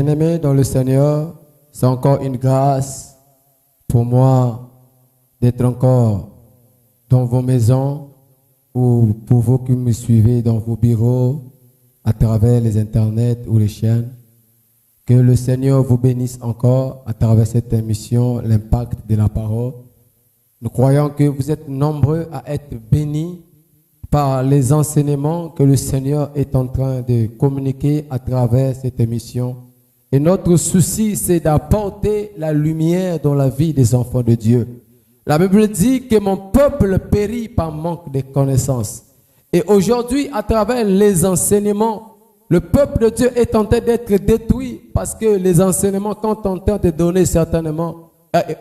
Bien-aimés dans le Seigneur, c'est encore une grâce pour moi d'être encore dans vos maisons ou pour vous qui me suivez dans vos bureaux, à travers les internets ou les chaînes. Que le Seigneur vous bénisse encore à travers cette émission, l'impact de la parole. Nous croyons que vous êtes nombreux à être bénis par les enseignements que le Seigneur est en train de communiquer à travers cette émission. Et notre souci, c'est d'apporter la lumière dans la vie des enfants de Dieu. La Bible dit que mon peuple périt par manque de connaissances. Et aujourd'hui, à travers les enseignements, le peuple de Dieu est en train d'être détruit parce que les enseignements qu'on est en train de donner certainement,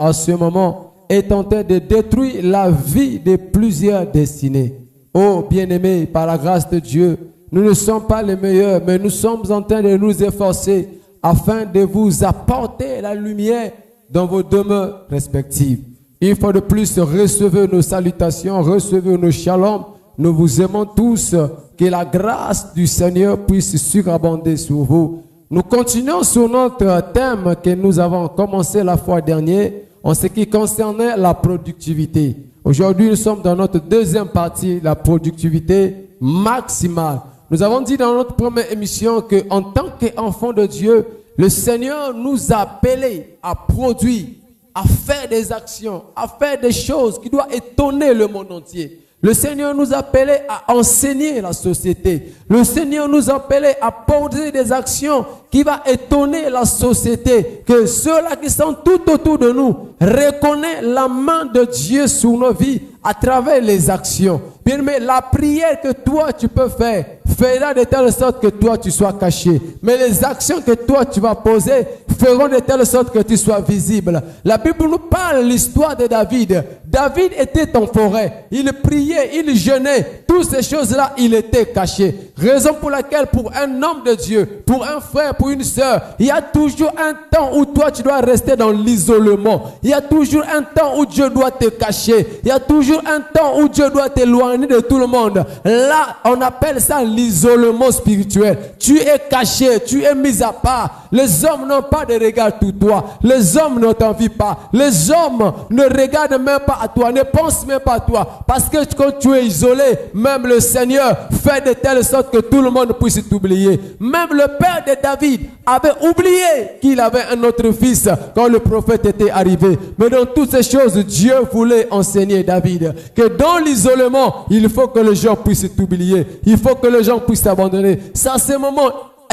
en ce moment, est en train de détruire la vie de plusieurs destinées. Oh, bien-aimés, par la grâce de Dieu, nous ne sommes pas les meilleurs, mais nous sommes en train de nous efforcer afin de vous apporter la lumière dans vos demeures respectives. Une fois de plus, recevez nos salutations, recevez nos shalom. Nous vous aimons tous. Que la grâce du Seigneur puisse surabonder sur vous. Nous continuons sur notre thème que nous avons commencé la fois dernière en ce qui concernait la productivité. Aujourd'hui, nous sommes dans notre deuxième partie, la productivité maximale. Nous avons dit dans notre première émission qu'en tant qu'enfants de Dieu, le Seigneur nous a appelés à produire, à faire des actions, à faire des choses qui doivent étonner le monde entier. Le Seigneur nous a appelés à enseigner la société. Le Seigneur nous a appelés à poser des actions qui vont étonner la société. Que ceux-là qui sont tout autour de nous reconnaissent la main de Dieu sur nos vies à travers les actions. Bien, mais la prière que toi tu peux faire fera de telle sorte que toi tu sois caché. Mais les actions que toi tu vas poser feront de telle sorte que tu sois visible. La Bible nous parle de l'histoire de David. David était en forêt. Il priait, il jeûnait. Toutes ces choses-là, il était caché. Raison pour laquelle, pour un homme de Dieu, pour un frère, pour une sœur, il y a toujours un temps où toi tu dois rester dans l'isolement. Il y a toujours un temps où Dieu doit te cacher. Il y a toujours un temps où Dieu doit t'éloigner de tout le monde. Là, on appelle ça l'isolement spirituel. Tu es caché, tu es mis à part. Les hommes n'ont pas de regard sur toi. Les hommes ne t'envient pas. Les hommes ne regardent même pas à toi, ne pensent même pas à toi. Parce que quand tu es isolé, même le Seigneur fait de telle sorte que tout le monde puisse t'oublier. Même le père de David avait oublié qu'il avait un autre fils quand le prophète était arrivé. Mais dans toutes ces choses, Dieu voulait enseigner David que dans l'isolement, il faut que les gens puissent t'oublier. Il faut que les gens puissent t'abandonner. C'est à ce moment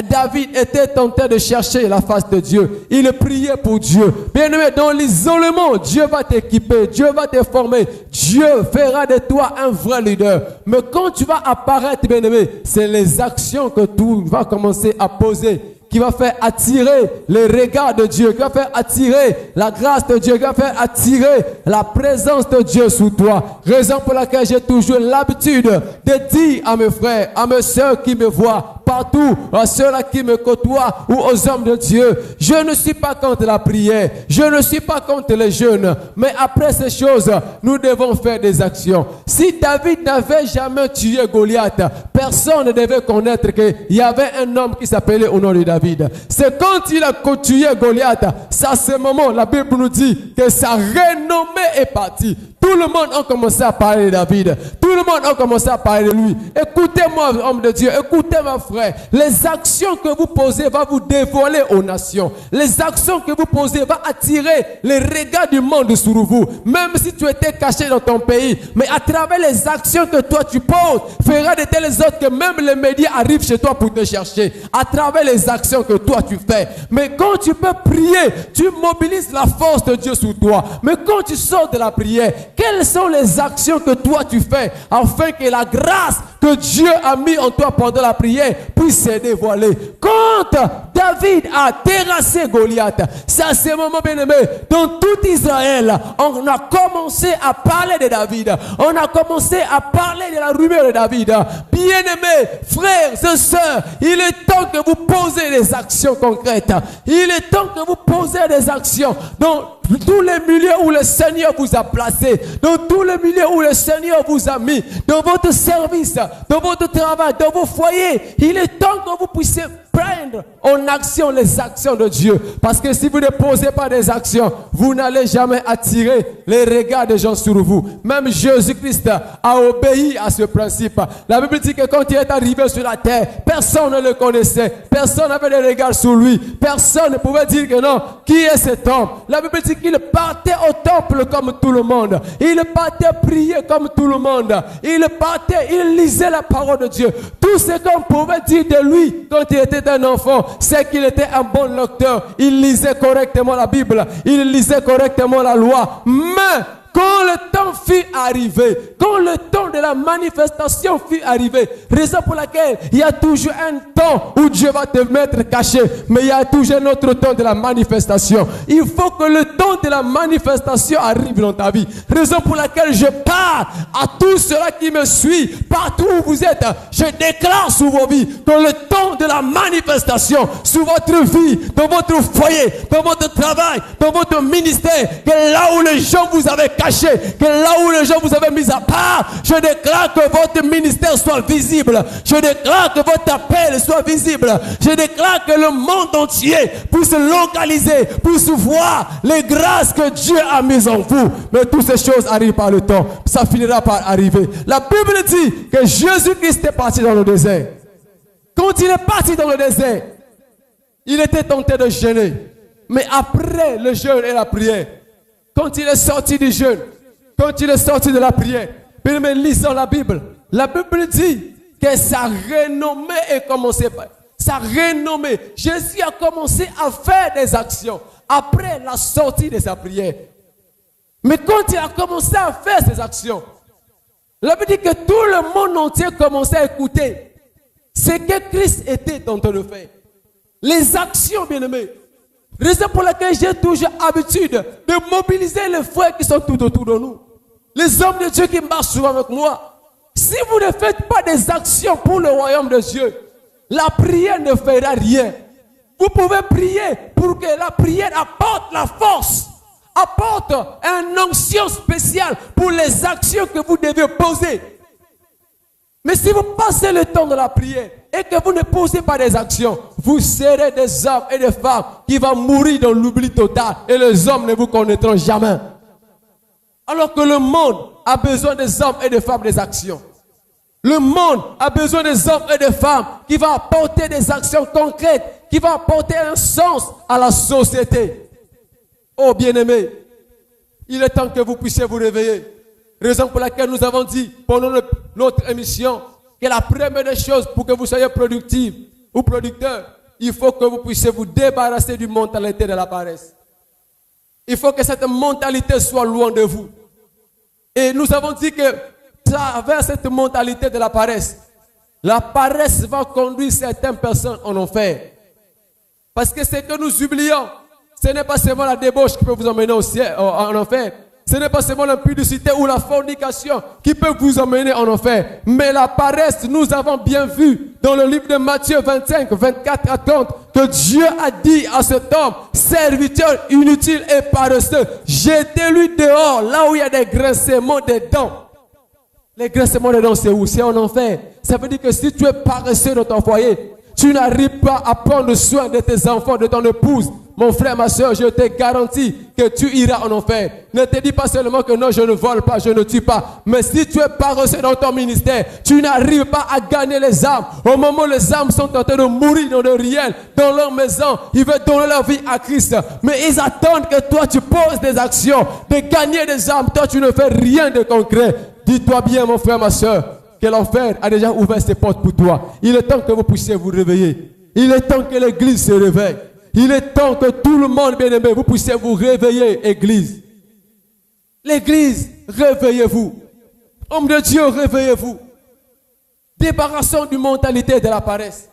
David était tenté de chercher la face de Dieu. Il priait pour Dieu. Bien-aimé, dans l'isolement, Dieu va t'équiper, Dieu va te former, Dieu fera de toi un vrai leader. Mais quand tu vas apparaître, bien-aimé, c'est les actions que tu vas commencer à poser qui va faire attirer les regards de Dieu, qui va faire attirer la grâce de Dieu, qui va faire attirer la présence de Dieu sur toi. Raison pour laquelle j'ai toujours l'habitude de dire à mes frères, à mes soeurs qui me voient, partout, à ceux-là qui me côtoient ou aux hommes de Dieu, je ne suis pas contre la prière, je ne suis pas contre les jeûnes, mais après ces choses, nous devons faire des actions. Si David n'avait jamais tué Goliath, personne ne devait connaître qu'il y avait un homme qui s'appelait au nom de David. C'est quand il a tué Goliath, c'est à ce moment, la Bible nous dit que sa renommée est partie. Tout le monde a commencé à parler de David. Tout le monde a commencé à parler de lui. Écoutez-moi, homme de Dieu. Écoutez-moi, frère. Les actions que vous posez vont vous dévoiler aux nations. Les actions que vous posez vont attirer les regards du monde sur vous. Même si tu étais caché dans ton pays. Mais à travers les actions que toi tu poses, fera de telles sortes que même les médias arrivent chez toi pour te chercher. À travers les actions que toi tu fais. Mais quand tu peux prier, tu mobilises la force de Dieu sur toi. Mais quand tu sors de la prière, quelles sont les actions que toi tu fais afin que la grâce que Dieu a mis en toi pendant la prière puisse se dévoiler? Quand David a terrassé Goliath, c'est à ce moment, bien aimé, dans tout Israël, on a commencé à parler de David. On a commencé à parler de la rumeur de David. Bien aimé, frères et sœurs, il est temps que vous posez des actions concrètes. Il est temps que vous posez des actions dans tous les milieux où le Seigneur vous a placé, dans tous les milieux où le Seigneur vous a mis, dans votre service, dans votre travail, dans vos foyers. Il est temps que vous puissiez prendre en action les actions de Dieu. Parce que si vous ne posez pas des actions, vous n'allez jamais attirer les regards des gens sur vous. Même Jésus-Christ a obéi à ce principe. La Bible dit que quand il est arrivé sur la terre, personne ne le connaissait. Personne n'avait des regards sur lui. Personne ne pouvait dire que non, qui est cet homme? La Bible dit qu'il partait au temple comme tout le monde. Il partait prier comme tout le monde. Il partait, il lisait la parole de Dieu. Tout ce qu'on pouvait dire de lui quand il était un enfant, c'est qu'il était un bon lecteur. Il lisait correctement la Bible. Il lisait correctement la loi. Mais quand le temps fut arrivé, quand le temps de la manifestation fut arrivé, raison pour laquelle il y a toujours un temps où Dieu va te mettre caché, mais il y a toujours un autre temps de la manifestation. Il faut que le temps de la manifestation arrive dans ta vie. Raison pour laquelle je parle à tous ceux-là qui me suivent, partout où vous êtes, je déclare sur vos vies que le temps de la manifestation sur votre vie, dans votre foyer, dans votre travail, dans votre ministère, que là où les gens vous avaient caché, que là où les gens vous avaient mis à part, je déclare que votre ministère soit visible. Je déclare que votre appel soit visible. Je déclare que le monde entier puisse localiser, puisse voir les grâces que Dieu a mises en vous. Mais toutes ces choses arrivent par le temps. Ça finira par arriver. La Bible dit que Jésus-Christ est parti dans le désert. Quand il est parti dans le désert, il était tenté de jeûner. Mais après le jeûne et la prière, quand il est sorti du jeûne, quand il est sorti de la prière, puis même lisant la Bible dit que sa renommée est commencée. Sa renommée, Jésus a commencé à faire des actions après la sortie de sa prière. Mais quand il a commencé à faire ces actions, la Bible dit que tout le monde entier commençait à écouter ce que Christ était en train de faire. Les actions, bien-aimés. Raison pour laquelle j'ai toujours l'habitude de mobiliser les frères qui sont tout autour de nous. Les hommes de Dieu qui marchent souvent avec moi. Si vous ne faites pas des actions pour le royaume de Dieu, la prière ne fera rien. Vous pouvez prier pour que la prière apporte la force, apporte une onction spéciale pour les actions que vous devez poser. Mais si vous passez le temps de la prière et que vous ne posez pas des actions, vous serez des hommes et des femmes qui vont mourir dans l'oubli total et les hommes ne vous connaîtront jamais. Alors que le monde a besoin des hommes et des femmes des actions. Le monde a besoin des hommes et des femmes qui vont apporter des actions concrètes, qui vont apporter un sens à la société. Oh bien-aimés, il est temps que vous puissiez vous réveiller. Raison pour laquelle nous avons dit pendant notre émission que la première des choses pour que vous soyez productif ou producteur, il faut que vous puissiez vous débarrasser d'une mentalité de la paresse. Il faut que cette mentalité soit loin de vous. Et nous avons dit que travers cette mentalité de la paresse va conduire certaines personnes en enfer. Parce que ce que nous oublions, ce n'est pas seulement la débauche qui peut vous emmener au ciel, en enfer. Ce n'est pas seulement l'impudicité ou la fornication qui peut vous emmener en enfer. Mais la paresse, nous avons bien vu dans le livre de Matthieu 25, 24 à 30, que Dieu a dit à cet homme, serviteur inutile et paresseux, jetez-lui dehors, là où il y a des grincements des dents. Les grincements des dents, c'est où? C'est en enfer. Ça veut dire que si tu es paresseux dans ton foyer, tu n'arrives pas à prendre soin de tes enfants, de ton épouse. Mon frère, ma soeur, je te garantis que tu iras en enfer. Ne te dis pas seulement que non, je ne vole pas, je ne tue pas. Mais si tu es paresseux dans ton ministère, tu n'arrives pas à gagner les âmes. Au moment où les âmes sont en train de mourir dans le réel, dans leur maison, ils veulent donner leur vie à Christ. Mais ils attendent que toi, tu poses des actions, de gagner des âmes. Toi, tu ne fais rien de concret. Dis-toi bien, mon frère, ma soeur, que l'enfer a déjà ouvert ses portes pour toi. Il est temps que vous puissiez vous réveiller. Il est temps que l'église se réveille. Il est temps que tout le monde, bien aimé, vous puissiez vous réveiller, église. L'église, réveillez-vous. Homme de Dieu, réveillez-vous. Débarrassons d'une mentalité de la paresse.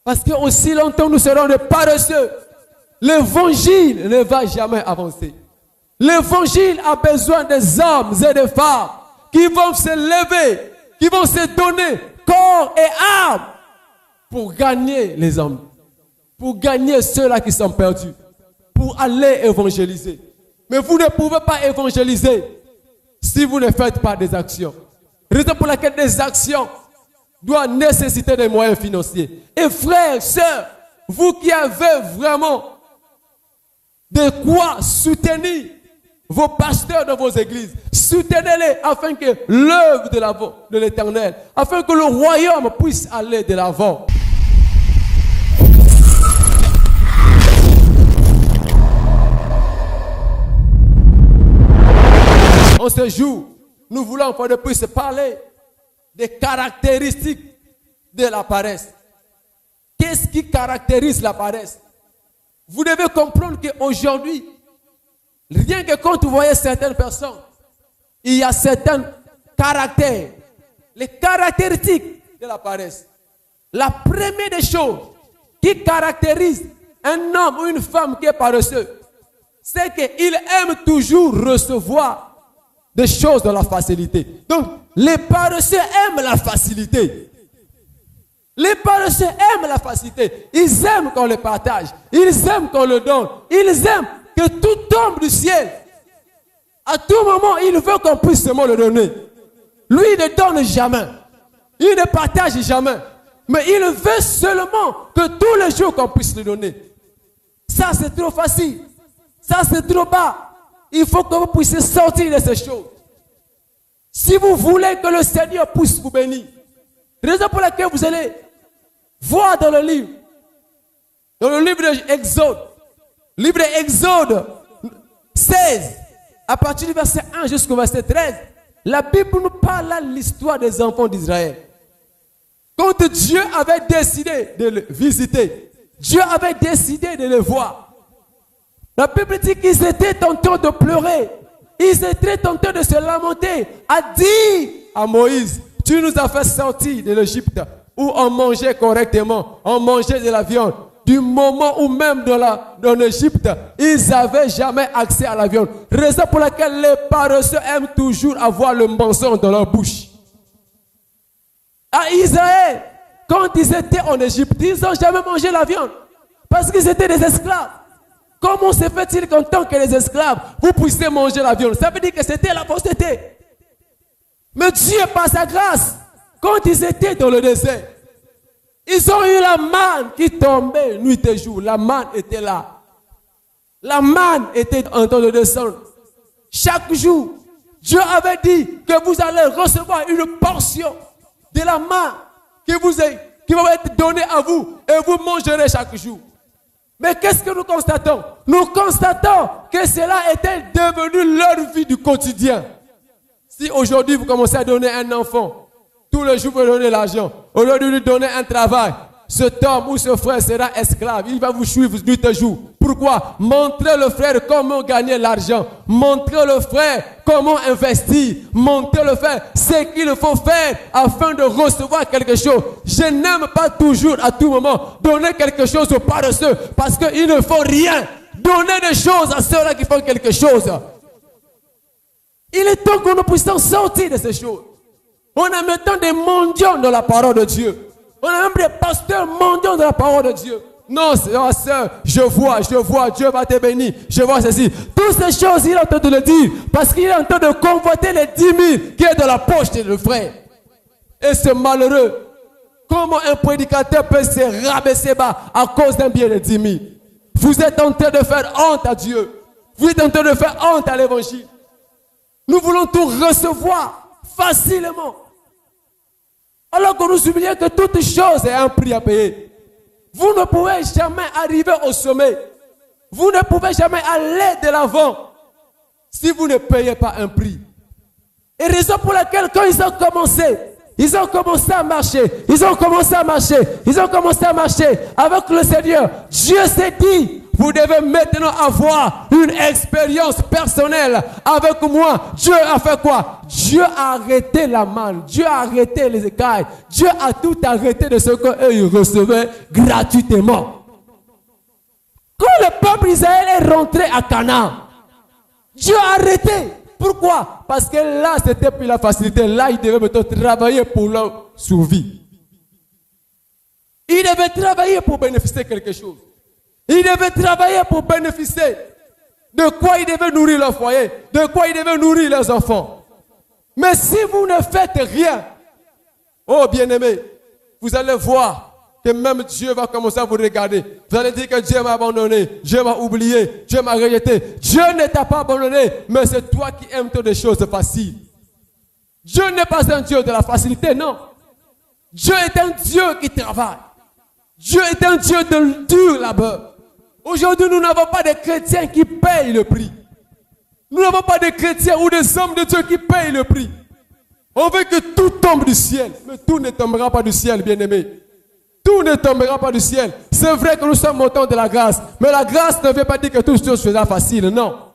Parce que aussi longtemps nous serons des paresseux, l'évangile ne va jamais avancer. L'évangile a besoin des hommes et des femmes qui vont se lever, qui vont se donner corps et âme pour gagner les hommes. Pour gagner ceux-là qui sont perdus, pour aller évangéliser. Mais vous ne pouvez pas évangéliser si vous ne faites pas des actions. Raison pour laquelle des actions doit nécessiter des moyens financiers. Et frères, sœurs, vous qui avez vraiment de quoi soutenir vos pasteurs dans vos églises, soutenez-les afin que l'œuvre de l'Éternel, afin que le royaume puisse aller de l'avant. En ce jour, nous voulons encore de plus parler des caractéristiques de la paresse. Qu'est-ce qui caractérise la paresse? Vous devez comprendre qu'aujourd'hui, rien que quand vous voyez certaines personnes, il y a certains caractères, les caractéristiques de la paresse. La première des choses qui caractérise un homme ou une femme qui est paresseux, c'est qu'il aime toujours recevoir des choses de la facilité. Donc, les paresseux aiment la facilité. Les paresseux aiment la facilité. Ils aiment qu'on le partage. Ils aiment qu'on le donne. Ils aiment que tout tombe du ciel. À tout moment, il veut qu'on puisse seulement le donner. Lui, il ne donne jamais. Il ne partage jamais. Mais il veut seulement que tous les jours qu'on puisse le donner. Ça, c'est trop facile. Ça, c'est trop bas. Il faut que vous puissiez sortir de ces choses. Si vous voulez que le Seigneur puisse vous bénir, raison pour laquelle vous allez voir dans le livre d'Exode, livre d'Exode 16, à partir du verset 1 jusqu'au verset 13, la Bible nous parle de l'histoire des enfants d'Israël. Quand Dieu avait décidé de le visiter, Dieu avait décidé de le voir. La Bible dit qu'ils étaient tentés de pleurer. Ils étaient tentés de se lamenter, à dire à Moïse, tu nous as fait sortir de l'Égypte, où on mangeait correctement, on mangeait de la viande. Du moment où même dans l'Égypte, ils n'avaient jamais accès à la viande. Raison pour laquelle les paresseux aiment toujours avoir le mensonge dans leur bouche. À Israël, quand ils étaient en Égypte, ils n'ont jamais mangé la viande, parce qu'ils étaient des esclaves. Comment se fait-il qu'en tant que les esclaves, vous puissiez manger la viande? Ça veut dire que c'était la fausseté. Mais Dieu, par sa grâce, quand ils étaient dans le désert, ils ont eu la manne qui tombait nuit et jour. La manne était là. La manne était en train de descendre. Chaque jour, Dieu avait dit que vous allez recevoir une portion de la manne qui va être donnée à vous et vous mangerez chaque jour. Mais qu'est-ce que nous constatons? Nous constatons que cela était devenu leur vie du quotidien. Si aujourd'hui vous commencez à donner un enfant, tous les jours vous donnez l'argent, au lieu de lui donner un travail, cet homme ou ce frère sera esclave. Il va vous suivre nuit et jour. Pourquoi? Montrez le frère comment gagner l'argent. Montrez le frère comment investir. Montrez le frère ce qu'il faut faire afin de recevoir quelque chose. Je n'aime pas toujours à tout moment donner quelque chose aux paresseux parce qu'ils ne font rien. Donnez des choses à ceux-là qui font quelque chose. Il est temps que nous puissions sortir de ces choses. On a maintenant des mendiants dans la parole de Dieu. On a même des pasteurs mendiants dans la parole de Dieu. Non, sœur, je vois, Dieu va te bénir. Je vois ceci. Toutes ces choses, il est en train de le dire. Parce qu'il est en train de convoiter les 10 000 qui est dans la poche de le frère. Et c'est malheureux. Comment un prédicateur peut se rabaisser bas à cause d'un bien de 10 000? Vous êtes en train de faire honte à Dieu. Vous êtes en train de faire honte à l'évangile. Nous voulons tout recevoir facilement. Alors que nous oublions que toute chose a un prix à payer. Vous ne pouvez jamais arriver au sommet. Vous ne pouvez jamais aller de l'avant si vous ne payez pas un prix. Et raison pour laquelle quand ils ont commencé à marcher. Ils ont commencé à marcher avec le Seigneur. Dieu s'est dit, vous devez maintenant avoir une expérience personnelle avec moi. Dieu a fait quoi? Dieu a arrêté la manne. Dieu a arrêté les écailles. Dieu a tout arrêté de ce qu'eux recevaient gratuitement. Quand le peuple Israël est rentré à Canaan, Dieu a arrêté. Pourquoi? Parce que là, c'était plus la facilité. Là, ils devaient maintenant travailler pour leur survie. Ils devaient travailler pour bénéficier de quelque chose. Ils devaient travailler pour bénéficier de quoi ils devaient nourrir leur foyer, de quoi ils devaient nourrir leurs enfants. Mais si vous ne faites rien, Oh bien-aimé, vous allez voir que même Dieu va commencer à vous regarder. Vous allez dire que Dieu m'a abandonné, Dieu m'a oublié, Dieu m'a rejeté. Dieu ne t'a pas abandonné, mais c'est toi qui aimes toutes les choses faciles. Dieu n'est pas un Dieu de la facilité, non. Dieu est un Dieu qui travaille. Dieu est un Dieu de dur labeur. Aujourd'hui, nous n'avons pas de chrétiens qui payent le prix. Nous n'avons pas de chrétiens ou des hommes de Dieu qui payent le prix. On veut que tout tombe du ciel, mais tout ne tombera pas du ciel, bien-aimé. Tout ne tombera pas du ciel. C'est vrai que nous sommes montants de la grâce, mais la grâce ne veut pas dire que tout chose sera facile, non.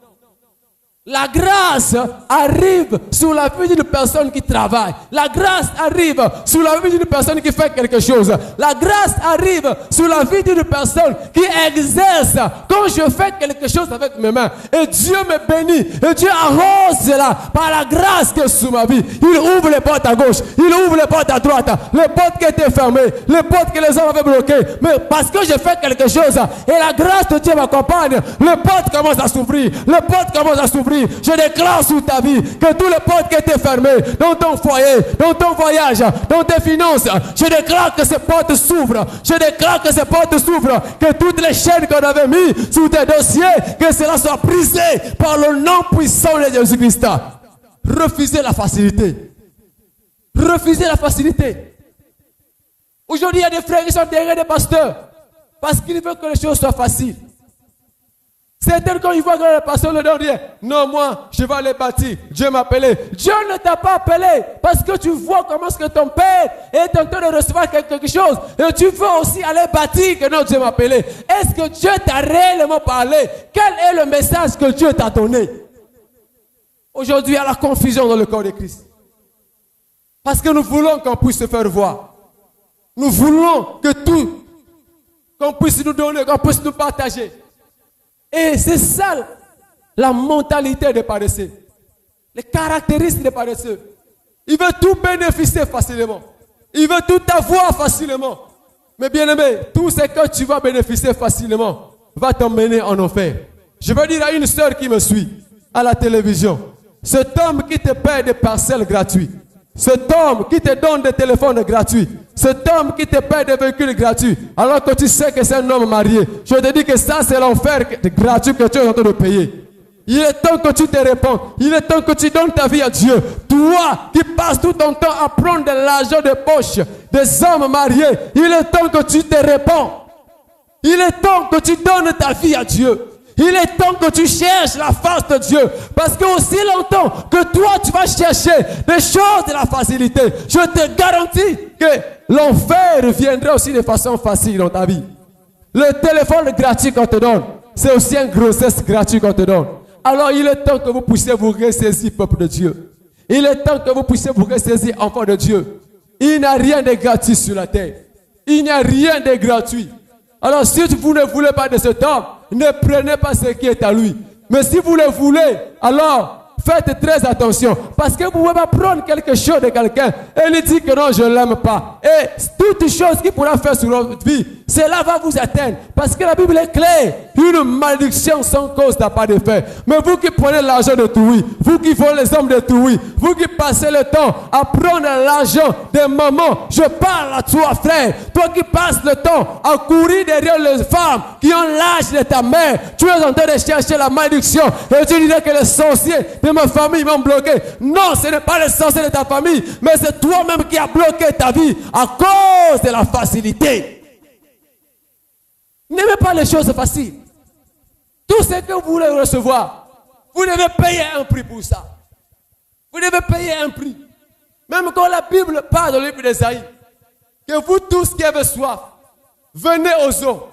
La grâce arrive sur la vie d'une personne qui travaille. La grâce arrive sur la vie d'une personne qui fait quelque chose. La grâce arrive sur la vie d'une personne qui exerce. Quand je fais quelque chose avec mes mains, et Dieu me bénit, et Dieu arrose cela par la grâce qui est sur ma vie. Il ouvre les portes à gauche, il ouvre les portes à droite, les portes qui étaient fermées, les portes que les hommes avaient bloquées. Mais parce que je fais quelque chose, et la grâce de Dieu m'accompagne, les portes commencent à s'ouvrir, les portes commencent à s'ouvrir. Je déclare sur ta vie que toutes les portes qui étaient fermées dans ton foyer, dans ton voyage, dans tes finances, je déclare que ces portes s'ouvrent. Je déclare que ces portes s'ouvrent. Que toutes les chaînes qu'on avait mises sur tes dossiers, que cela soit brisé par le nom puissant de Jésus-Christ. Refusez la facilité. Refusez la facilité. Aujourd'hui, il y a des frères qui sont derrière des pasteurs parce qu'ils veulent que les choses soient faciles. Certains, quand ils voient que le pasteur le donne, disent non, moi, je vais aller bâtir. Dieu m'a appelé. Dieu ne t'a pas appelé parce que tu vois comment est-ce que ton père est en train de recevoir quelque chose. Et tu veux aussi aller bâtir que non, Dieu m'a appelé. Est-ce que Dieu t'a réellement parlé? Quel est le message que Dieu t'a donné? Aujourd'hui, il y a la confusion dans le corps de Christ. Parce que nous voulons qu'on puisse se faire voir. Nous voulons que tout, qu'on puisse nous donner, qu'on puisse nous partager. Et c'est ça la mentalité des paresseux. Les caractéristiques des paresseux. Il veut tout bénéficier facilement. Il veut tout avoir facilement. Mais bien aimé, tout ce que tu vas bénéficier facilement va t'emmener en enfer. Je veux dire à une sœur qui me suit à la télévision, cet homme qui te paie des parcelles gratuites, cet homme qui te donne des téléphones gratuits, cet homme qui te paie des véhicules gratuits, alors que tu sais que c'est un homme marié, je te dis que ça c'est l'enfer gratuit que tu es en train de payer. Il est temps que tu te répandes. Il est temps que tu donnes ta vie à Dieu. Toi qui passes tout ton temps à prendre de l'argent de poche des hommes mariés, il est temps que tu te répands. Il est temps que tu donnes ta vie à Dieu. Il est temps que tu cherches la face de Dieu. Parce que aussi longtemps que toi tu vas chercher des choses de la facilité, je te garantis que l'enfer viendra aussi de façon facile dans ta vie. Le téléphone gratuit qu'on te donne, c'est aussi une grossesse gratuite qu'on te donne. Alors il est temps que vous puissiez vous ressaisir, peuple de Dieu. Il est temps que vous puissiez vous ressaisir, enfant de Dieu. Il n'y a rien de gratuit sur la terre. Il n'y a rien de gratuit. Alors si vous ne voulez pas de cet homme, ne prenez pas ce qui est à lui. Mais si vous le voulez, alors faites très attention. Parce que vous ne pouvez pas prendre quelque chose de quelqu'un et lui dire que non, je ne l'aime pas. Et toute chose qui pourra faire sur votre vie, cela va vous atteindre. Parce que la Bible est claire. Une malédiction sans cause n'a pas d'effet. Mais vous qui prenez l'argent de tout, vous qui volez les hommes de tout, vous qui passez le temps à prendre l'argent des mamans, je parle à toi, frère. Toi qui passes le temps à courir derrière les femmes qui ont l'âge de ta mère, tu es en train de chercher la malédiction. Et tu dirais que les sorciers de ma famille m'ont bloqué. Non, ce n'est pas les sorciers de ta famille, mais c'est toi-même qui as bloqué ta vie à cause de la facilité. N'aimez pas les choses faciles. Tout ce que vous voulez recevoir, vous devez payer un prix pour ça. Vous devez payer un prix. Même quand la Bible parle dans le livre d'Ésaïe, que vous tous qui avez soif, venez aux eaux,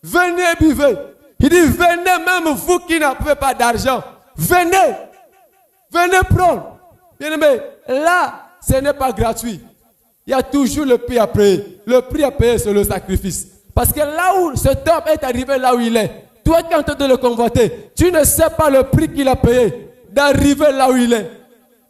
venez buvez. Il dit, venez même vous qui n'avez pas d'argent, venez, venez prendre. Bien aimé, là, ce n'est pas gratuit. Il y a toujours le prix à payer. Le prix à payer, c'est le sacrifice. Parce que là où cet homme est arrivé, là où il est, toi qui es en train de le convoiter, tu ne sais pas le prix qu'il a payé d'arriver là où il est.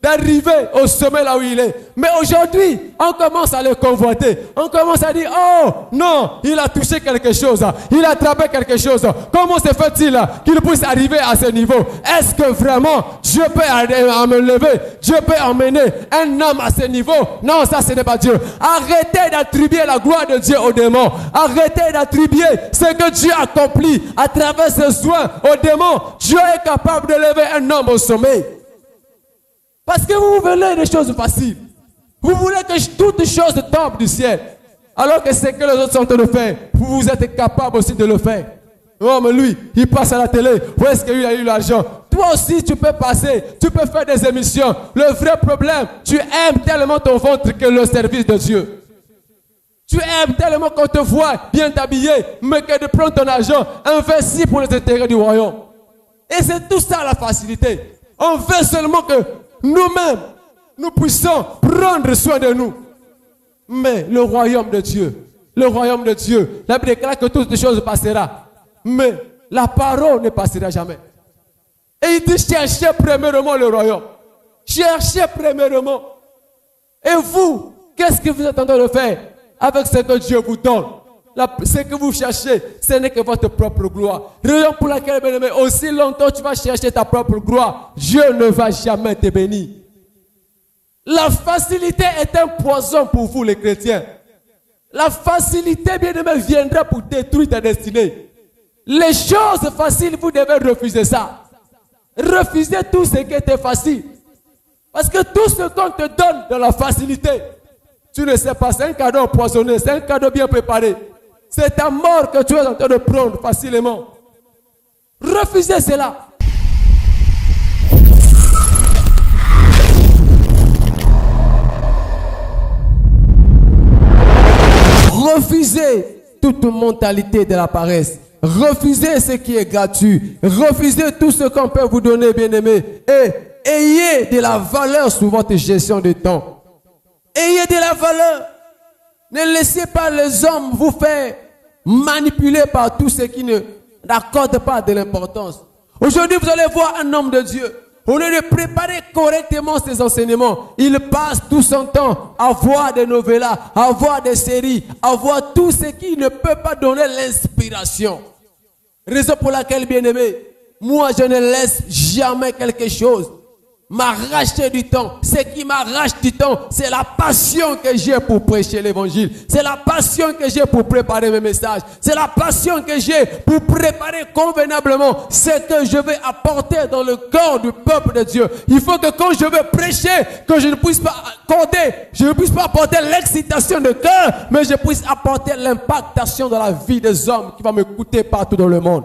d'arriver au sommet là où il est. Mais aujourd'hui, on commence à le convoiter. On commence à dire, oh non, il a touché quelque chose. Il a attrapé quelque chose. Comment se fait-il qu'il puisse arriver à ce niveau? Est-ce que vraiment Dieu peut lever? Dieu peut emmener un homme à ce niveau? Non, ça ce n'est pas Dieu. Arrêtez d'attribuer la gloire de Dieu aux démons. Arrêtez d'attribuer ce que Dieu accomplit à travers ses soins aux démons. Dieu est capable de lever un homme au sommet. Parce que vous voulez des choses faciles. Vous voulez que toutes choses tombent du ciel. Alors que ce que les autres sont en train de faire, vous êtes capable aussi de le faire. Oh, mais lui, il passe à la télé. Où est-ce qu'il a eu l'argent? Toi aussi, tu peux passer. Tu peux faire des émissions. Le vrai problème, tu aimes tellement ton ventre que le service de Dieu. Tu aimes tellement qu'on te voit bien t'habiller, mais que de prendre ton argent, investir pour les intérêts du royaume. Et c'est tout ça la facilité. On veut seulement que nous-mêmes, nous puissions prendre soin de nous. Mais le royaume de Dieu, la Bible déclare que toutes les choses passeront. Mais la parole ne passera jamais. Et il dit, cherchez premièrement le royaume. Cherchez premièrement. Et vous, qu'est-ce que vous êtes en train de faire avec ce que Dieu vous donne? Ce que vous cherchez, ce n'est que votre propre gloire. Raison pour laquelle, bien-aimé, aussi longtemps tu vas chercher ta propre gloire, Dieu ne va jamais te bénir. La facilité est un poison pour vous, les chrétiens. La facilité, bien-aimé, viendra pour détruire ta destinée. Les choses faciles, vous devez refuser ça. Refusez tout ce qui était facile. Parce que tout ce qu'on te donne dans la facilité, tu ne sais pas, c'est un cadeau empoisonné, c'est un cadeau bien préparé. C'est ta mort que tu es en train de prendre facilement. Refusez cela. Refusez toute mentalité de la paresse. Refusez ce qui est gratuit. Refusez tout ce qu'on peut vous donner, bien-aimé. Et ayez de la valeur sur votre gestion de temps. Ayez de la valeur. Ne laissez pas les hommes vous faire manipuler par tout ce qui n'accorde pas de l'importance. Aujourd'hui, vous allez voir un homme de Dieu. Au lieu de préparer correctement ses enseignements, il passe tout son temps à voir des novellas, à voir des séries, à voir tout ce qui ne peut pas donner l'inspiration. Raison pour laquelle, bien-aimé, moi je ne laisse jamais quelque chose m'arracher du temps. Ce qui m'arrache du temps, c'est la passion que j'ai pour prêcher l'évangile. C'est la passion que j'ai pour préparer mes messages. C'est la passion que j'ai pour préparer convenablement ce que je vais apporter dans le corps du peuple de Dieu. Il faut que quand je vais prêcher, que je ne puisse pas accorder, je ne puisse pas apporter l'excitation de cœur, mais je puisse apporter l'impactation dans la vie des hommes qui vont m'écouter partout dans le monde.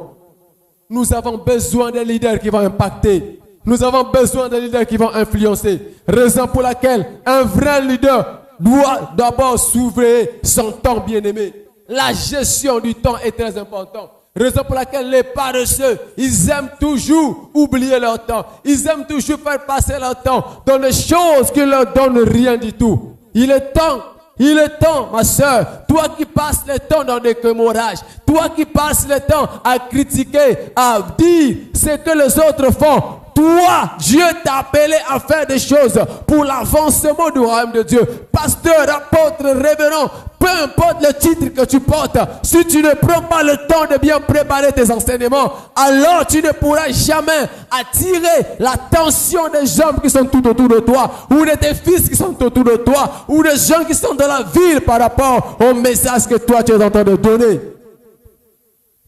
Nous avons besoin des leaders qui vont impacter. Nous avons besoin de leaders qui vont influencer. Raison pour laquelle un vrai leader doit d'abord s'ouvrir son temps, bien-aimé. La gestion du temps est très importante. Raison pour laquelle les paresseux, ils aiment toujours oublier leur temps. Ils aiment toujours faire passer leur temps dans les choses qui ne leur donnent rien du tout. Il est temps, ma soeur, toi qui passes le temps dans des commémorages, toi qui passes le temps à critiquer, à dire ce que les autres font, toi, Dieu t'a appelé à faire des choses pour l'avancement du royaume de Dieu. Pasteur, apôtre, révérend, peu importe le titre que tu portes, si tu ne prends pas le temps de bien préparer tes enseignements, alors tu ne pourras jamais attirer l'attention des hommes qui sont tout autour de toi, ou de tes fils qui sont autour de toi, ou des gens qui sont dans la ville par rapport au message que toi tu es en train de donner.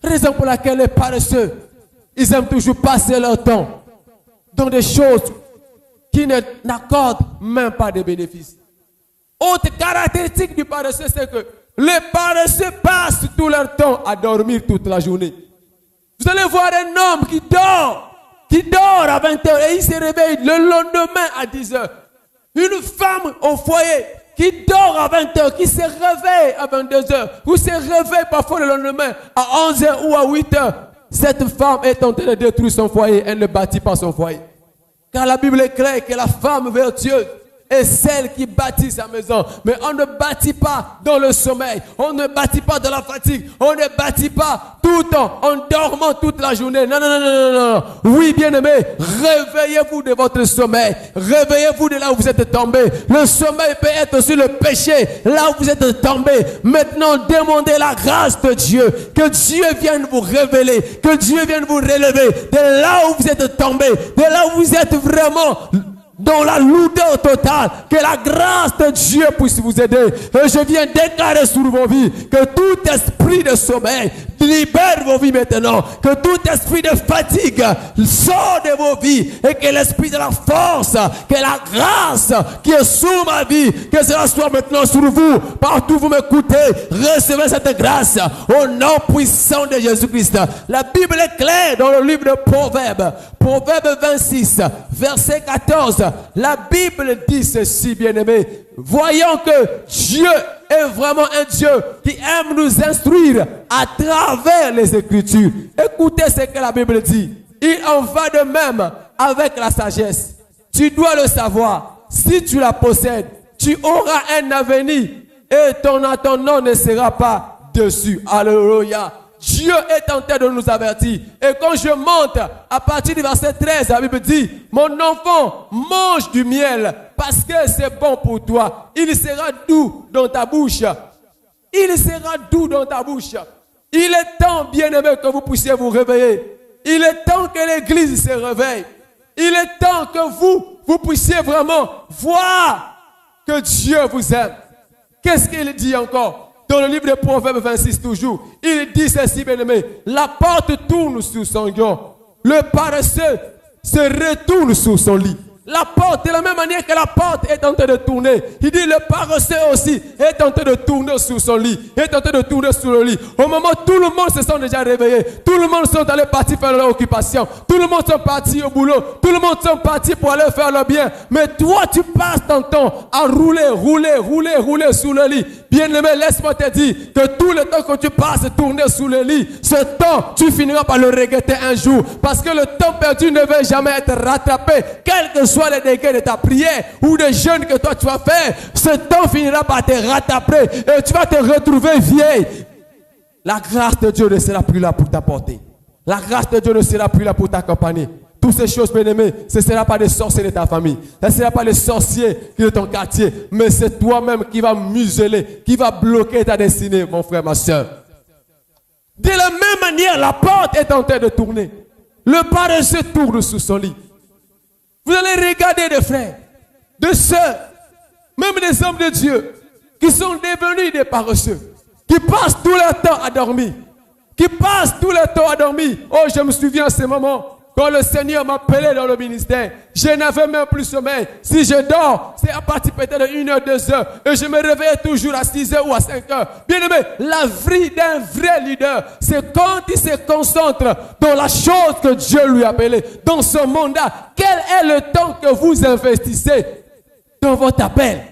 Raison pour laquelle les paresseux, ils aiment toujours passer leur temps dans des choses qui n'accordent même pas de bénéfices. Autre caractéristique du paresseux, c'est que les paresseux passent tout leur temps à dormir toute la journée. Vous allez voir un homme qui dort à 20h et il se réveille le lendemain à 10h. Une femme au foyer qui dort à 20h, qui se réveille à 22h, ou se réveille parfois le lendemain à 11h ou à 8h. Cette femme est en train de détruire son foyer, elle ne bâtit pas son foyer. Car la Bible est claire que la femme vertueuse, est celle qui bâtit sa maison. Mais on ne bâtit pas dans le sommeil. On ne bâtit pas dans la fatigue. On ne bâtit pas tout en dormant toute la journée. Non, non, non, non, non, non. Oui, bien-aimés, réveillez-vous de votre sommeil. Réveillez-vous de là où vous êtes tombé. Le sommeil peut être aussi le péché, là où vous êtes tombé. Maintenant, demandez la grâce de Dieu. Que Dieu vienne vous révéler. Que Dieu vienne vous relever. De là où vous êtes tombé. De là où vous êtes vraiment dans la lourdeur totale, que la grâce de Dieu puisse vous aider. Et je viens déclarer sur vos vies que tout esprit de sommeil libère vos vies maintenant. Que tout esprit de fatigue sort de vos vies. Et que l'esprit de la force, que la grâce qui est sur ma vie, que cela soit maintenant sur vous. Partout où vous m'écoutez, recevez cette grâce au nom puissant de Jésus-Christ. La Bible est claire dans le livre de Proverbes. Proverbe 26, verset 14. La Bible dit ceci, bien-aimés. Voyons que Dieu est vraiment un Dieu qui aime nous instruire à travers les Écritures. Écoutez ce que la Bible dit. Il en va de même avec la sagesse. Tu dois le savoir. Si tu la possèdes, tu auras un avenir et ton attendant ne sera pas dessus. Alléluia. Dieu est en train de nous avertir. Et quand je monte, à partir du verset 13, la Bible dit, mon enfant, mange du miel parce que c'est bon pour toi. Il sera doux dans ta bouche. Il sera doux dans ta bouche. Il est temps, bien-aimé, que vous puissiez vous réveiller. Il est temps que l'Église se réveille. Il est temps que vous puissiez vraiment voir que Dieu vous aime. Qu'est-ce qu'il dit encore? Dans le livre de Proverbes 26 toujours, il dit ceci, bien-aimé. La porte tourne sur son lion. Le paresseux se retourne sur son lit. La porte, de la même manière que la porte est en train de tourner. Il dit le paresseux aussi est en train de tourner sur son lit. Est en train de tourner sur le lit. Au moment où tout le monde se sent déjà réveillé. Tout le monde sont allés partir faire leur occupation. Tout le monde sont partis au boulot. Tout le monde sont partis pour aller faire le bien. Mais toi, tu passes ton temps à rouler sous le lit. Bien-aimé, laisse-moi te dire que tout le temps que tu passes tourner sous le lit, ce temps, tu finiras par le regretter un jour. Parce que le temps perdu ne va jamais être rattrapé. Quel que soit les dégâts de ta prière ou des jeûnes que toi tu vas faire, ce temps finira par te rattraper et tu vas te retrouver vieille. La grâce de Dieu ne sera plus là pour t'apporter. La grâce de Dieu ne sera plus là pour t'accompagner. Toutes ces choses, bien-aimés, ce ne sera pas les sorciers de ta famille. Ce ne sera pas les sorciers de ton quartier. Mais c'est toi-même qui va museler, qui va bloquer ta destinée, mon frère, ma soeur. De la même manière, la porte est en train de tourner. Le paresseux tourne sous son lit. Vous allez regarder des frères, des sœurs, même des hommes de Dieu, qui sont devenus des paresseux, qui passent tout leur temps à dormir. Qui passent tout leur temps à dormir. Oh, je me souviens à ce moment. Quand le Seigneur m'appelait dans le ministère, je n'avais même plus sommeil. Si je dors, c'est à partir peut-être de 1 heure, 2 heures. Et je me réveille toujours à 6 heures ou à 5 heures. Bien aimé, la vie d'un vrai leader, c'est quand il se concentre dans la chose que Dieu lui a appelée, dans son mandat. Quel est le temps que vous investissez dans votre appel?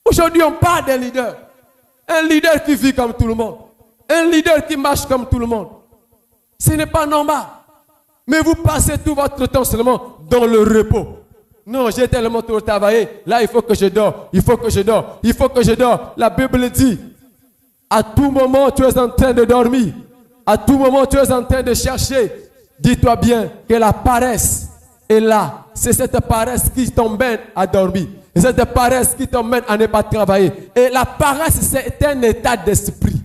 Aujourd'hui, on parle d'un leader. Un leader qui vit comme tout le monde. Un leader qui marche comme tout le monde. Ce n'est pas normal. Mais vous passez tout votre temps seulement dans le repos. Non, j'ai tellement trop travaillé. Là, il faut que je dors. Il faut que je dors. Il faut que je dors. La Bible dit, à tout moment, tu es en train de dormir. À tout moment, tu es en train de chercher. Dis-toi bien que la paresse est là. C'est cette paresse qui t'emmène à dormir. C'est cette paresse qui t'emmène à ne pas travailler. Et la paresse, c'est un état d'esprit.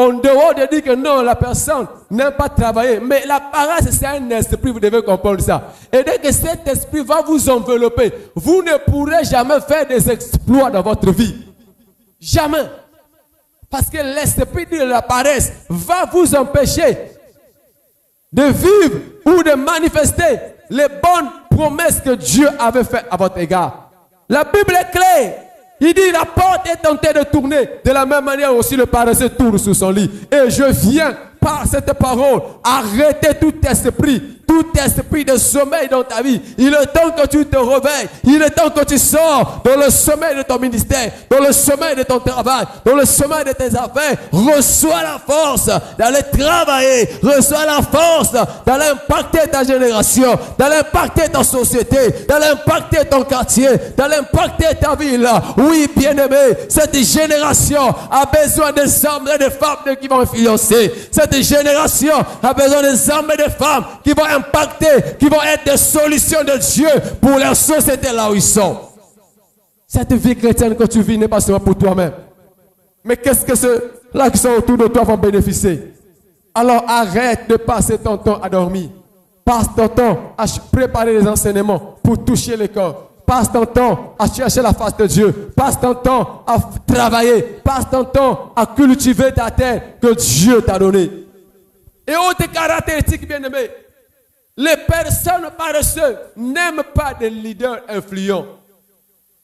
En dehors de dire que non, la personne n'aime pas travailler. Mais la paresse, c'est un esprit, vous devez comprendre ça. Et dès que cet esprit va vous envelopper, vous ne pourrez jamais faire des exploits dans votre vie. Jamais. Parce que l'esprit de la paresse va vous empêcher de vivre ou de manifester les bonnes promesses que Dieu avait faites à votre égard. La Bible est claire. Il dit la porte est en train de tourner. De la même manière aussi le paresseux tourne sous son lit. Et je viens par cette parole arrêter tout esprit tout esprit de sommeil dans ta vie. Il est temps que tu te réveilles. Il est temps que tu sors dans le sommeil de ton ministère, dans le sommeil de ton travail, dans le sommeil de tes affaires. Reçois la force d'aller travailler. Reçois la force d'aller impacter ta génération, d'aller impacter ta société, d'aller impacter ton quartier, d'aller impacter ta ville. Oui, bien-aimé, cette génération a besoin des hommes et des femmes qui vont influencer. Cette génération a besoin des hommes et des femmes qui vont impacter, qui vont être des solutions de Dieu pour leur société là où ils sont. Cette vie chrétienne que tu vis n'est pas seulement pour toi-même. Mais qu'est-ce que ceux-là qui sont autour de toi vont bénéficier? Alors arrête de passer ton temps à dormir. Passe ton temps à préparer les enseignements pour toucher le corps. Passe ton temps à chercher la face de Dieu. Passe ton temps à travailler. Passe ton temps à cultiver ta terre que Dieu t'a donnée. Et autre caractéristique, bien-aimé, les personnes paresseuses n'aiment pas des leaders influents.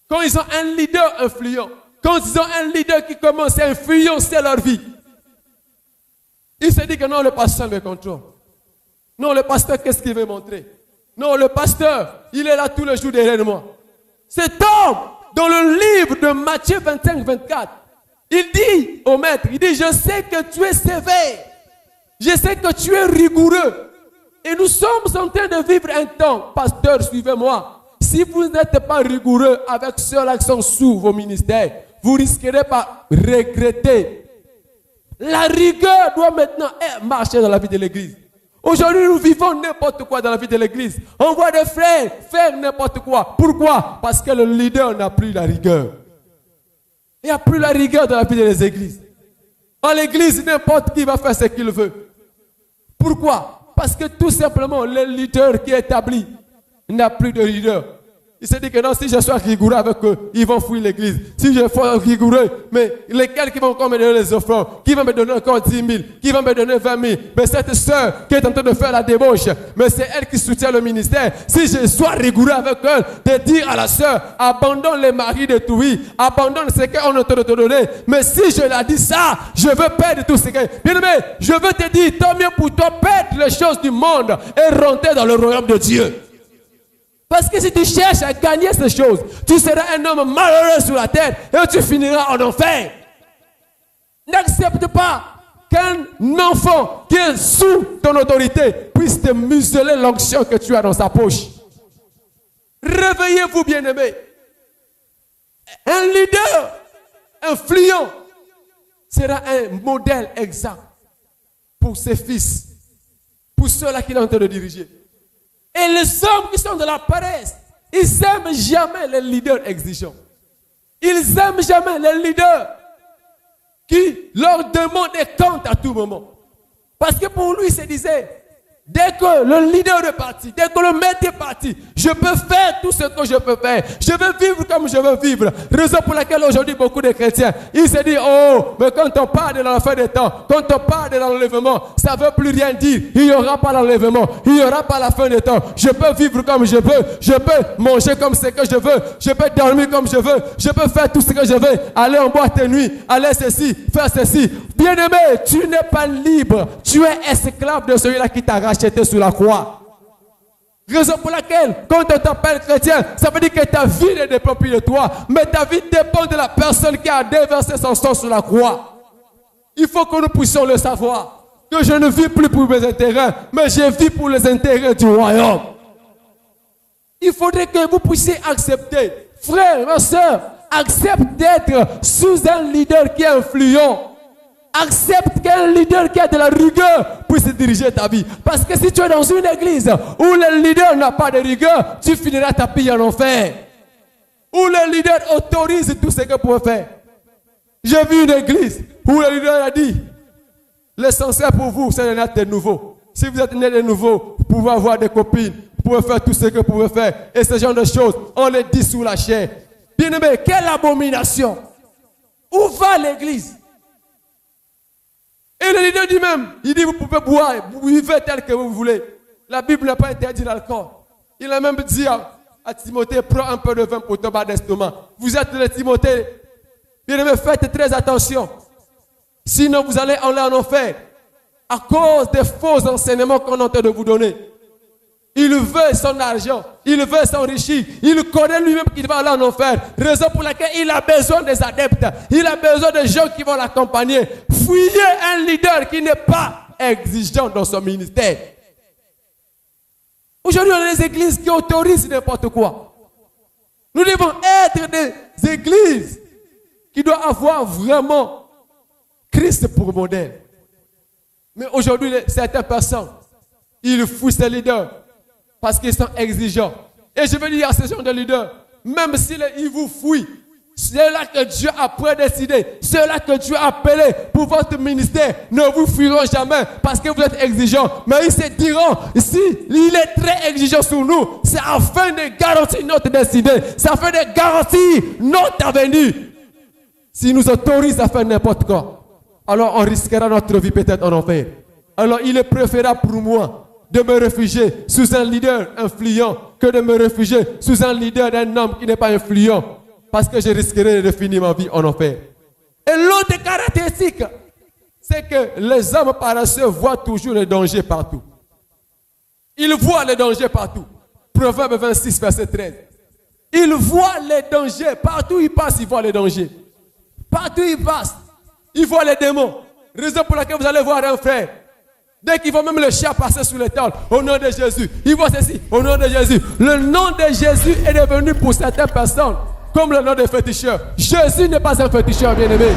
Quand ils ont un leader influent, quand ils ont un leader qui commence à influencer leur vie, ils se disent que non, le pasteur me contrôle. Non, le pasteur, qu'est-ce qu'il veut montrer? Non, le pasteur, il est là tous les jours derrière moi. Cet homme, dans le livre de Matthieu 25-24, il dit au maître, il dit, je sais que tu es sévère. Je sais que tu es rigoureux. Et nous sommes en train de vivre un temps. Pasteur, suivez-moi. Si vous n'êtes pas rigoureux avec ceux-là qui sont sous vos ministères, vous risquerez pas regretter. La rigueur doit maintenant marcher dans la vie de l'église. Aujourd'hui, nous vivons n'importe quoi dans la vie de l'église. On voit des frères faire n'importe quoi. Pourquoi? Parce que le leader n'a plus la rigueur. Il n'y a plus la rigueur dans la vie des églises. Dans l'église, n'importe qui va faire ce qu'il veut. Pourquoi? Parce que tout simplement, le leader qui est établi n'a plus de leader. Il se dit que non, si je suis rigoureux avec eux, ils vont fuir l'église. Si je suis rigoureux, mais lesquels qui vont encore me donner les offrandes, qui vont me donner encore 10 000, qui vont me donner 20 000. Mais cette sœur qui est en train de faire la débauche, mais c'est elle qui soutient le ministère. Si je suis rigoureux avec elle, de dire à la sœur, abandonne les maris de Toui, abandonne ce qu'on est en train de te donner. Mais si je l'ai dit ça, je veux perdre tout ce que... Bien aimé, je veux te dire, tant mieux pour toi, perdre les choses du monde et rentrer dans le royaume de Dieu. Parce que si tu cherches à gagner ces choses, tu seras un homme malheureux sur la terre et tu finiras en enfer. N'accepte pas qu'un enfant qui est sous ton autorité puisse te museler l'onction que tu as dans sa poche. Réveillez-vous, bien-aimés. Un leader influent sera un modèle exact pour ses fils, pour ceux-là qu'il est en train de diriger. Et les hommes qui sont de la paresse, ils n'aiment jamais les leaders exigeants. Ils n'aiment jamais les leaders qui leur demandent des comptes à tout moment. Parce que pour lui, il se disait, dès que le leader est parti, dès que le maître est parti, je peux faire tout ce que je peux faire. Je veux vivre comme je veux vivre. Raison pour laquelle aujourd'hui beaucoup de chrétiens, ils se disent, oh, mais quand on parle de la fin des temps, quand on parle de l'enlèvement, ça ne veut plus rien dire. Il n'y aura pas l'enlèvement, il n'y aura pas la fin des temps. Je peux vivre comme je veux, je peux manger comme ce que je veux, je peux dormir comme je veux, je peux faire tout ce que je veux, aller en boîte de nuit, aller ceci, faire ceci. Bien-aimé, tu n'es pas libre, tu es esclave de celui-là qui t'a racheté sur la croix. Raison pour laquelle, quand on t'appelle chrétien, ça veut dire que ta vie ne dépend plus de toi, mais ta vie dépend de la personne qui a déversé son sang sur la croix. Il faut que nous puissions le savoir, que je ne vis plus pour mes intérêts, mais je vis pour les intérêts du royaume. Il faudrait que vous puissiez accepter, frères, ma soeur, accepte d'être sous un leader qui est influent. Accepte qu'un leader qui a de la rigueur puisse diriger ta vie. Parce que si tu es dans une église où le leader n'a pas de rigueur, tu finiras ta vie en enfer. Où le leader autorise tout ce que vous pouvez faire. J'ai vu une église où le leader a dit, l'essentiel pour vous, c'est de naître de nouveau. Si vous êtes né de nouveau, vous pouvez avoir des copines, vous pouvez faire tout ce que vous pouvez faire. Et ce genre de choses, on les dit sous la chair. Bien aimé, quelle abomination. Où va l'église? Et le leader dit même, il dit vous pouvez boire, vous vivez tel que vous voulez. La Bible n'a pas interdit l'alcool. Il a même dit à Timothée, prends un peu de vin pour ton bas d'estomac. Vous êtes le Timothée. Bien aimé, faites très attention. Sinon vous allez aller en enfer. À cause des faux enseignements qu'on est en train de vous donner. Il veut son argent. Il veut s'enrichir. Il connaît lui-même qu'il va aller en enfer. Raison pour laquelle il a besoin des adeptes. Il a besoin de gens qui vont l'accompagner. Fuyez un leader qui n'est pas exigeant dans son ministère. Aujourd'hui, on a des églises qui autorisent n'importe quoi. Nous devons être des églises qui doivent avoir vraiment Christ pour modèle. Mais aujourd'hui, certaines personnes, ils fouillent ces leaders parce qu'ils sont exigeants. Et je veux dire à ces gens de leaders, même s'ils vous fouillent, c'est là que Dieu a prédestiné, c'est là que Dieu a appelé pour votre ministère, ne vous fuiront jamais parce que vous êtes exigeants. Mais ils se diront, si il est très exigeant sur nous, c'est afin de garantir notre destinée, c'est afin de garantir notre avenir. S'il nous autorise à faire n'importe quoi, alors on risquera notre vie peut-être en enfer. Alors il est préférable pour moi de me réfugier sous un leader influent que de me réfugier sous un leader d'un homme qui n'est pas influent, parce que je risquerais de finir ma vie en enfer. Et l'autre caractéristique, c'est que les hommes paresseux voient toujours les dangers partout. Ils voient les dangers partout. Proverbe 26, verset 13. Ils voient les dangers. Partout où ils passent, ils voient les dangers. Partout où ils passent, ils voient les démons. Raison pour laquelle vous allez voir un frère. Dès qu'ils voient même le chat passer sur les tables, au nom de Jésus, ils voient ceci, au nom de Jésus. Le nom de Jésus est devenu pour certaines personnes comme le nom de féticheur. Jésus n'est pas un féticheur, bien-aimé.